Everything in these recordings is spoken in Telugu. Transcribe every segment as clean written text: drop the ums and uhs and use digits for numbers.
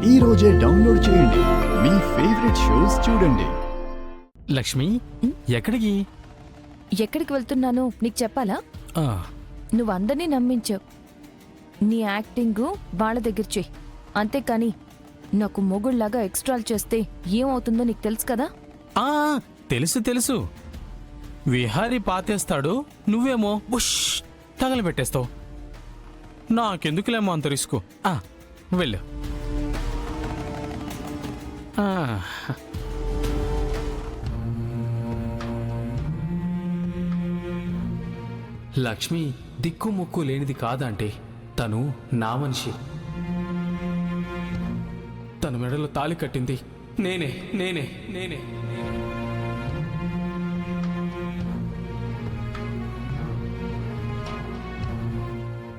ఈ రోజే డౌన్లోడ్ చేయండి. మీ ఫేవరెట్ షోస్ చూడండి. లక్ష్మి, ఎక్కడికి? ఎక్కడికి వెళ్తున్నానో నీకు చెప్పాలా? ఆ, నువ్వు అందరినీ నమ్మించావు. నీ యాక్టింగ్ వాళ్ళ దగ్గర చెయ్యి, అంతేకాని నాకు మొగుళ్లాగా ఎక్స్ట్రాలు చేస్తే ఏమవుతుందో నీకు తెలుసు కదా. ఆ, తెలుసు. విహారీ పాతేస్తాడు, నువ్వేమో బుష్ తగలబెట్టేస్తావు. నాకెందుకులేమో అంత రిస్కు. వెళ్ళు. ఆ, లక్ష్మి దిక్కు ముక్కు లేనిది కాదంటే తను నా మనిషి. తన మెడలో తాళి కట్టింది నేనే.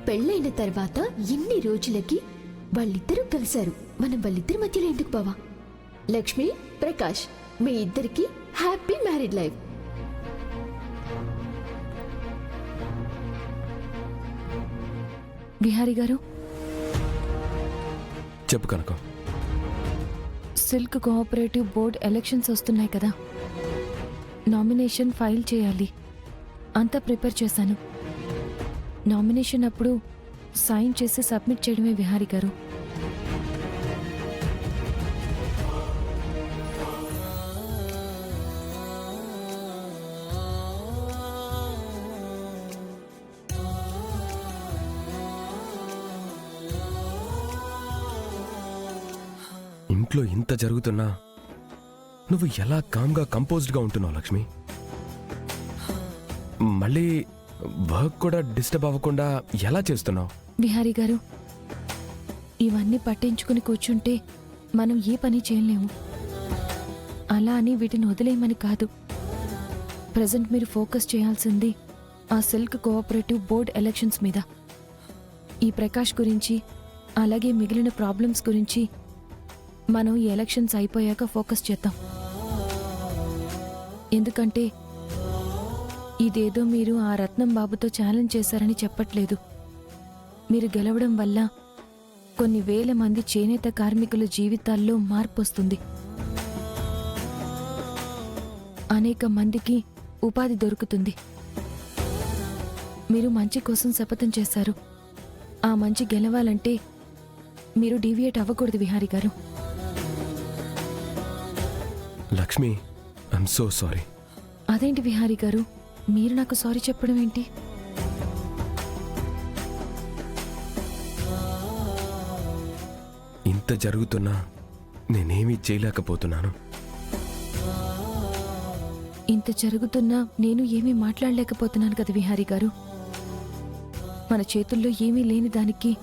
పెళ్ళైన తర్వాత ఎన్ని రోజులకి వాళ్ళిద్దరూ కలిశారు. మనం వాళ్ళిద్దరి మధ్యలో ఎందుకు బావా? లక్ష్మి, ప్రకాష్, మీ ఇద్దరికి హ్యాపీ మ్యారీడ్ లైఫ్. విహారీ గారు, చెప్పు కనుక. సిల్క్ కోఆపరేటివ్ బోర్డ్ ఎలక్షన్స్ వస్తున్నాయి కదా, నామినేషన్ ఫైల్ చేయాలి. అంతా ప్రిపేర్ చేశాను. నామినేషన్ అప్పుడు సైన్ చేసి సబ్మిట్ చేయడమే విహారీ గారు. ఇంట్లో ఇంత జరుగుతున్నా నువ్వు ఎలా కామ్గా కంపోజ్డ్గా ఉంటున్నావు లక్ష్మి? మళ్ళీ వర్క్ కూడా డిస్టర్బ్ అవ్వకుండా ఎలా చేస్తున్నావు? విహారీ గారు, ఇవన్నీ పట్టించుకుని కూర్చుంటే మనం ఏ పని చేయలేము. అలా అని వీటిని వదిలేయమని కాదు. ప్రజెంట్ మీరు ఫోకస్ చేయాల్సింది ఆ సిల్క్ కోఆపరేటివ్ బోర్డ్ ఎలక్షన్స్ మీద. ఈ ప్రకాష్ గురించి, అలాగే మిగిలిన ప్రాబ్లమ్స్ గురించి మనం ఈ ఎలక్షన్స్ అయిపోయాక ఫోకస్ చేద్దాం. ఎందుకంటే ఇదేదో మీరు ఆ రత్నం బాబుతో ఛాలెంజ్ చేశారని చెప్పట్లేదు. మీరు గెలవడం వల్ల కొన్ని వేల మంది చేనేత కార్మికుల జీవితాల్లో మార్పు వస్తుంది. అనేక మందికి ఉపాధి దొరుకుతుంది. మీరు మంచి కోసం శపథం చేశారు. ఆ మంచి గెలవాలంటే మీరు డీవియేట్ అవ్వకూడదు విహారీ గారు. Lakshmi, I'm so sorry. అదేంటి విహారీ గారు, మీరు నాకు సారీ చెప్పడం ఏంటి? ఇంత జరుగుతున్నా నేనేమీ చేయలేకపోతున్నాను. ఇంత జరుగుతున్నా నేను ఏమీ మాట్లాడలేకపోతున్నాను కదా విహారీ గారు. మన చేతుల్లో ఏమీ లేని దానికి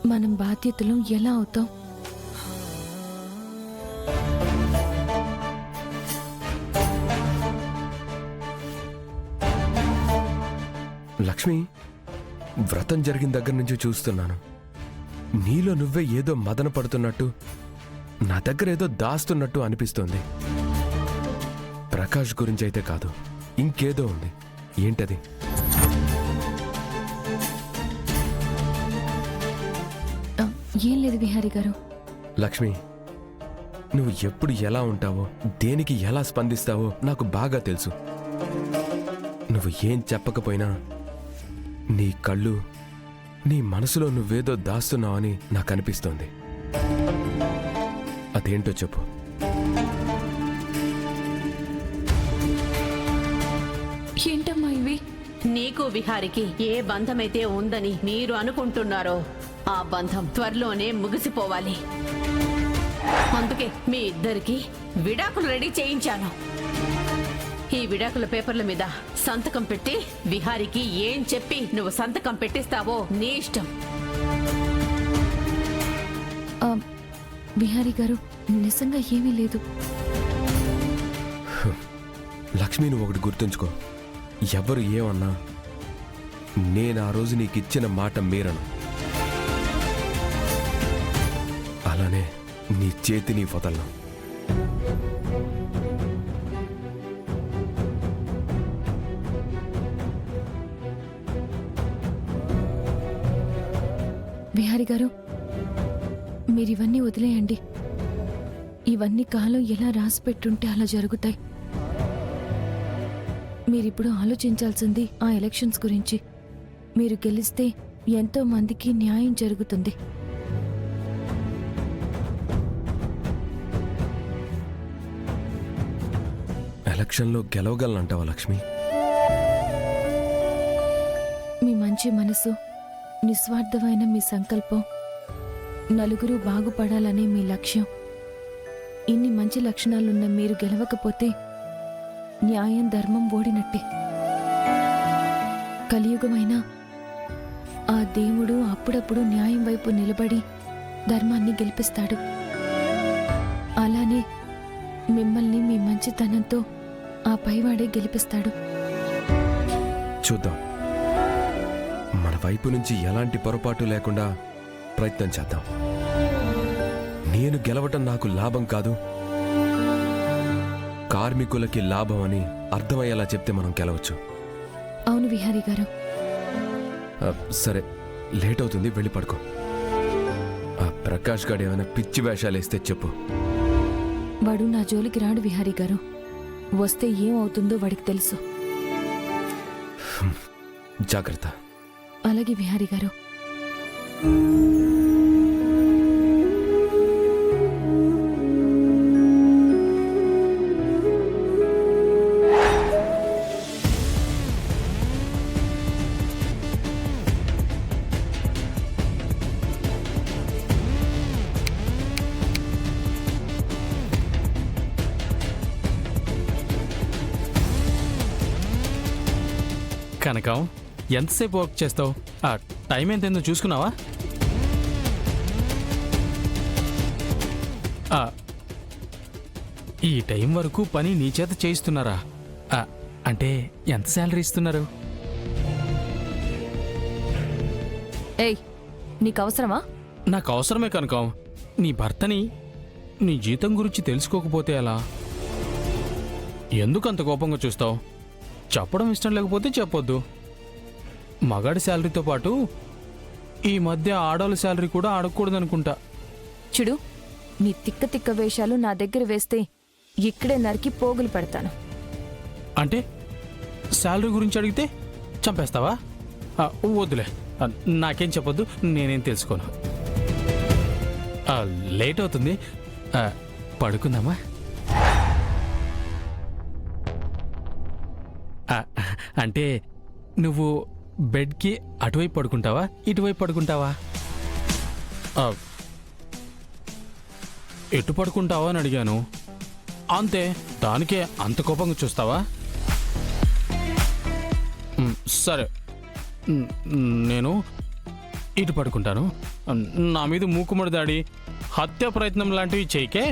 మనం బాధ్యతలు ఎలా అవుతాం? లక్ష్మి, వ్రతం జరిగిన దగ్గర నుంచి చూస్తున్నాను. నీలో నువ్వే ఏదో మదన పడుతున్నట్టు, నా దగ్గర ఏదో దాస్తున్నట్టు అనిపిస్తోంది. ప్రకాష్ గురించి అయితే కాదు, ఇంకేదో ఉంది. ఏంటది? ఏం లేదు విహారీ గారు. లక్ష్మి, నువ్వు ఎప్పుడు ఎలా ఉంటావో, దేనికి ఎలా స్పందిస్తావో నాకు బాగా తెలుసు. నువ్వు ఏం చెప్పకపోయినా నీ కళ్ళు, నీ మనసులో నువ్వేదో దాస్తున్నావని నాకు అనిపిస్తోంది. అదేంటో చెప్పు. ఏంటమ్మా ఇవి? నీకు విహారికి ఏ బంధమైతే ఉందని మీరు అనుకుంటున్నారో ఆ బంధం త్వరలోనే ముగిసిపోవాలి. అందుకే మీ ఇద్దరికి విడాకులు రెడీ చేయించాను. ఈ విడాకుల పేపర్ల మీద సంతకం పెట్టి విహారికి ఏం చెప్పి నువ్వు సంతకం పెట్టిస్తావో నీ ఇష్టం. విహారీ గారు, నిజంగా ఏమీ లేదు. లక్ష్మి, నువ్వు ఒకటి గుర్తుంచుకో. ఎవరు ఏమన్నా నేను ఆ రోజు నీకిచ్చిన మాట మీరను. అలానే నీ చేతిని వదలను. విహారీ గారు, మీరివన్నీ వదిలేయండి. ఇవన్నీ కాలం ఎలా రాసి పెట్టుంటే అలా జరుగుతాయి. మీరిప్పుడు ఆలోచించాల్సింది ఆ ఎలక్షన్స్ గురించి. మీరు గెలిస్తే ఎంతో మందికి న్యాయం జరుగుతుంది. ఎలక్షన్లో గెలవగలనంటావా లక్ష్మి? మీ మంచి మనసు, నిస్వార్థమైన మీ సంకల్పం, నలుగురు బాగుపడాలనే మీ లక్ష్యం, ఇన్ని మంచి లక్షణాలున్న మీరు గెలవకపోతే న్యాయం ధర్మం ఓడినట్టే. కలియుగమైన ఆ దేవుడు అప్పుడప్పుడు న్యాయం వైపు నిలబడి ధర్మాన్ని గెలిపిస్తాడు. అలానే మిమ్మల్ని మీ మంచితనంతో ఆ పైవాడే గెలిపిస్తాడు. చూద్దాం. మన వైపు నుంచి ఎలాంటి పొరపాటు లేకుండా ప్రయత్నం చేద్దాం. నేను గెలవటం నాకు లాభం కాదు, కార్మికులకి లాభం అని అర్థమయ్యేలా చెప్తే మనం గెలవచ్చు. అవును విహారీ గారు. సరే, లేట్ అవుతుంది, వెళ్ళి పడుకో. ఆ ప్రకాష్ గారు ఏమైనా పిచ్చి వేషాలు వేస్తే చెప్పు. వాడు నా జోలికి రాడు విహారీ గారు. వస్తే ఏమవుతుందో వాడికి తెలుసు. జాగ్రత్త. అలాగే విహారీ గారు. కనకం, ఎంతసేపు వర్క్ చేస్తావు? ఆ టైం ఎంతైందో చూసుకున్నావా? ఈ టైం వరకు పని నీ చేత చేయిస్తున్నారా? అంటే ఎంత శాలరీ ఇస్తున్నారు? ఏయ్, నీకు అవసరమా? నాకు అవసరమే కనకం. నీ భర్తని నీ జీతం గురించి తెలుసుకోకపోతే ఎలా? ఎందుకు అంత కోపంగా చూస్తావు? చెప్పడం ఇష్టం లేకపోతే చెప్పొద్దు. మగాడి శాలరీతో పాటు ఈ మధ్య ఆడవాళ్ళ శాలరీ కూడా అడగకూడదనుకుంటా. చూడు, నీ తిక్క తిక్క వేషాలు నా దగ్గర వేస్తే ఇక్కడే నరికి పోగులు పెడతాను. అంటే శాలరీ గురించి అడిగితే చంపేస్తావా? వద్దులే, నాకేం చెప్పొద్దు, నేనేం తెలుసుకోను. లేట్ అవుతుంది, పడుకుందామా? అంటే నువ్వు బెడ్కి అటువైపు పడుకుంటావా, ఇటువైపు పడుకుంటావా? ఎటు పడుకుంటావా అని అడిగాను. అంతే, దానికే అంత కోపంగా చూస్తావా? సరే, నేను ఇటు పడుకుంటాను. నా మీద మూకుమ్మడి దాడి, హత్య ప్రయత్నం లాంటివి చేయకే.